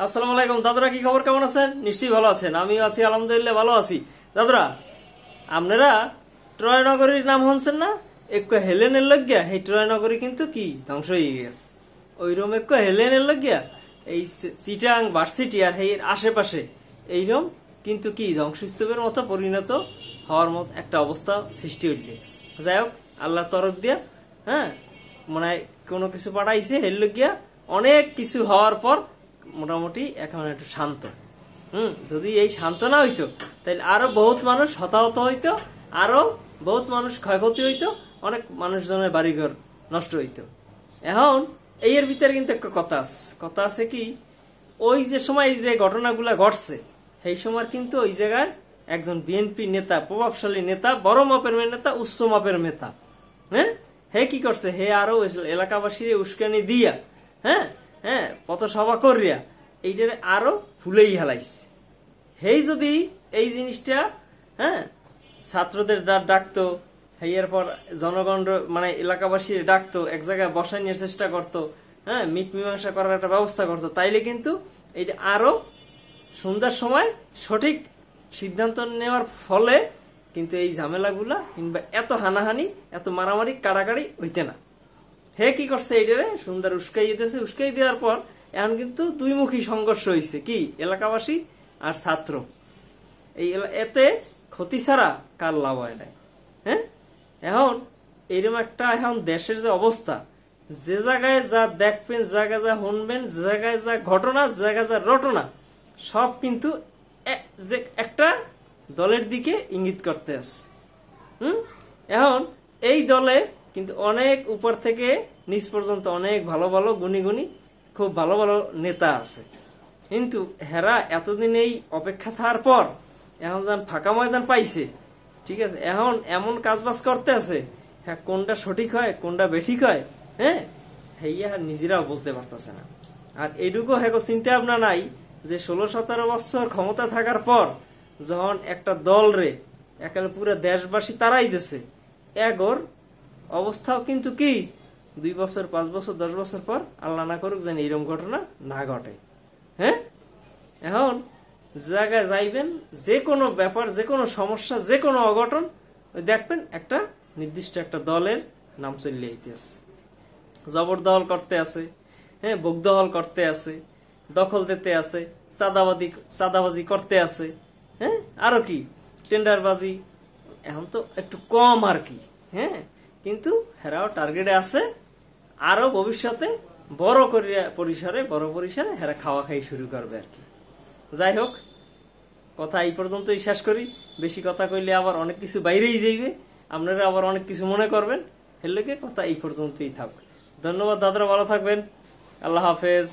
আসসালামু আলাইকুম দাদরা, কি খবর? কেমন আছেন? নিশ্চয়ই ভালো আছেন। আমি আছি আলহামদুলিল্লাহ ভালো আছি। দাদরা, আপনারা ট্রয় নগরীর নাম শুনছেন না? একটু হেলেনের লজ্ঞা এই ট্রয় নগরী কিন্তু কি ধ্বংস হয়ে গেছে। ওইরকম একটু হেলেনের লজ্ঞা এই চিটাং ভার্সিটি আর এর আশেপাশে এইরকম কিন্তু কি ধ্বংসস্তূপের মতো পরিণত হওয়ার মতো একটা অবস্থা সৃষ্টি হইলে, যাই হোক আল্লাহ তরফ দিয়া হ্যাঁ মানে কোনো কিছু পাঠাইছে হেল লজ্ঞা অনেক কিছু হওয়ার পর মোটামুটি এখন একটু শান্ত। যদি এই শান্ত না হইতো তাহলে আরো বহুত মানুষ হতাহত হইতো, আরো বহুত মানুষ ক্ষয়ক্ষতি হইতো, অনেক মানুষজনের বাড়িঘর নষ্ট হইতো। এখন এর ভিতরে কিন্তু একটা কথা আছে কি, ওই যে সময় যে ঘটনাগুলা ঘটছে সেই সময় কিন্তু ওই জায়গায় একজন বিএনপি নেতা, প্রভাবশালী নেতা, বড় মাপের নেতা, উচ্চ মাপের নেতা, হে কি করছে, হে আরো এলাকাবাসীর উস্কানি দিয়া পথসভা করিয়া এইটারে আরো ফুলেই হেলাইছে। হেই যদি এই জিনিসটা ছাত্রদের ডাকতো, হেয়ার পর জনগণ মানে এলাকাবাসী ডাকতো, এক জায়গায় বসাই নেওয়ার চেষ্টা করতো, মিট মীমাংসা করার একটা ব্যবস্থা করতো, তাইলে কিন্তু এইটা আরো সন্ধ্যার সময় সঠিক সিদ্ধান্ত নেওয়ার ফলে কিন্তু এই ঝামেলাগুলা কিংবা এত হানাহানি, এত মারামারি, কাড়াকাড়ি হইতে না। হে কি করছে, এইটারে সুন্দর উস্কাই দেওয়ার পর এখন কিন্তু দুইমুখী সংঘর্ষ হয়েছে, কি এলাকাবাসী আর ছাত্র। এই এতে ক্ষতি ছাড়া কার লাভ হয় নাই। এখন এইরকম একটা এখন দেশের যে অবস্থা, যে জায়গায় যা দেখবেন, জায়গায় যা শুনবেন, জায়গায় যা ঘটনা, জায়গায় যা রটনা, সব কিন্তু যে একটা দলের দিকে ইঙ্গিত করতে আসছে। এখন এই দলে কিন্তু অনেক উপর থেকে নিচ পর্যন্ত অনেক ভালো ভালো গুণী খুব ভালো ভালো নেতা আছে, কিন্তু হেরা এতদিন এই অপেক্ষা থাকার পর এখন যখন ফাঁকা ময়দান পাইছে, ঠিক আছে, এখন এমন কাজবাজ করতে আছে, হ্যাঁ কোনটা সঠিক হয় কোনটা বেঠিক হয় হেইয়া নিজেরাও বুঝতে পারতেছে না। আর এটুকু হ্যাঁ চিন্তা ভাবনা নাই যে 16-17 বছর ক্ষমতা থাকার পর যখন একটা দল রে একেবারে পুরো দেশবাসী তারাই দিছে, এগোর অবস্থাও কিন্তু কি 2 বছর 5 বছর 10 বছর পর আল্লাহ না করুক যেন এইরকম ঘটনা না ঘটে। এখন জায়গায় যাইবেন, যে কোনো ব্যাপার, যে কোনো সমস্যা, যে কোনো অঘটন, দেখবেন একটা নির্দিষ্ট একটা দলের নাম চলে আইতেছে, জবরদখল করতে আছে, ভোগদখল করতে আছে, দখল দিতে আছে, চাঁদাবাজি করতে আছে, আরো কি টেন্ডারবাজি, এখন তো একটু কম আর কি, কিন্তু হেরাও টার্গেটে আছে, আরো ভবিষ্যতে বড় পরিসরে হেরা খাওয়া খাই শুরু করবে আর কি। যাই হোক, কথা এই পর্যন্তই শেষ করি। বেশি কথা কইলে আবার অনেক কিছু বাইরেই যাইবে, আপনারা আবার অনেক কিছু মনে করবেন, হেলকে কথা এই পর্যন্তই থাক। ধন্যবাদ দাদারা, ভালো থাকবেন, আল্লাহ হাফেজ।